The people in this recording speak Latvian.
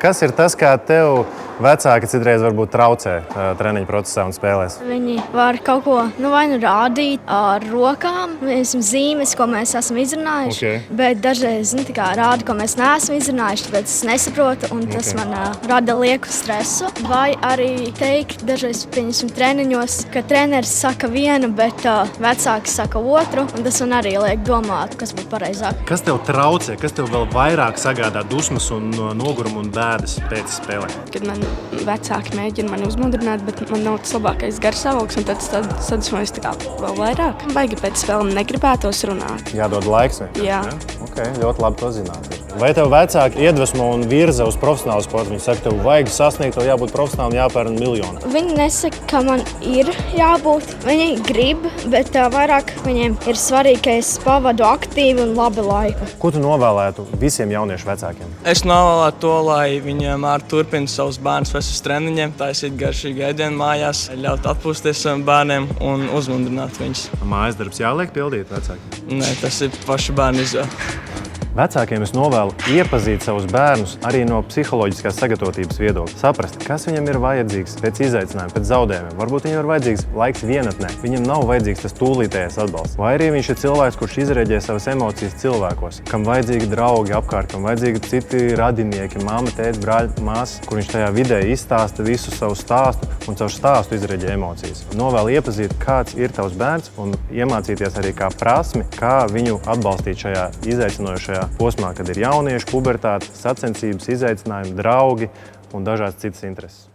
Kas ir tas, kā tev vecāki citreiz varbūt traucē treniņu procesā un spēlēs? Viņi var kaut ko vai nu rādīt ar rokām, zīmes, ko mēs esam izrunājuši. Bet dažreiz rāda, ko mēs neesam izrunājuši, tāpēc es nesaprotu, un tas man rada lieku stresu. Vai arī teikt dažreiz treniņos, ka treneris saka vienu, bet vecāki saka otru, un tas man arī liek domāt, kas būtu pareizāk. Kas tev traucē, kas tev vēl vairāk sagādā dusmas un nogurumu un bēdas pēc spēlēm? Kad man vecāki mēģina mani uzmundrināt, bet man nav tas labākais garstāvoklis, un tad sadusmojas vēl vairāk. Baigi pēc spēlēm negribētos runāt. Jādod laiks, vai? Jā. Ļoti labi to zināt. Vai tev vecāki iedvesmo un virza uz profesionālu sportu? Viņi saka, tev vajag sasniegt, tev jābūt profesionālam, jāpērn miljonu. Viņi nesaka, ka man ir jābūt. Viņi grib, bet vairāk viņiem ir svarīgi, ka es pavadu aktīvi un labi laiku. Ko tu novēlētu visiem jauniešu vecākiem? Es novēlētu to, lai viņiem turpina savus bērnus vest uz treniņiem, taisīt garšīgu ēdienu mājās, ļaut atpūsties saviem bērniem un uzmundrināt viņus. Mājas darbs jāliek pildīt vecākiem? Nē, tas ir pašu bērnu izvēle. Vecākiem es novēlu iepazīt savus bērnus arī no psiholoģiskās sagatavotības viedokļa. Saprast, kas viņam ir vajadzīgs pēc izaicinājuma, pēc zaudējumiem. Varbūt viņam ir vajadzīgs laiks vienatnē. Viņam nav vajadzīgs tas tūlītējais atbalsts. Vai arī viņš ir cilvēks, kurš izreģē savas emocijas cilvēkos, kam vajadzīgi draugi apkārt, kam vajadzīgi citi radinieki, māma, tēvs, brāļi, māsas, kur viņš tajā vidē izstāsta visu savu stāstu un caur stāstu izreģē emocijas. Novēlu iepazīt, kāds ir tavs bērns un iemācīties arī kā prasmi, kā viņu atbalstīt šajā izaicinošajā posmā, kad ir jaunieši, pubertāte, sacensības, izaicinājumi, draugi un dažādas citas intereses.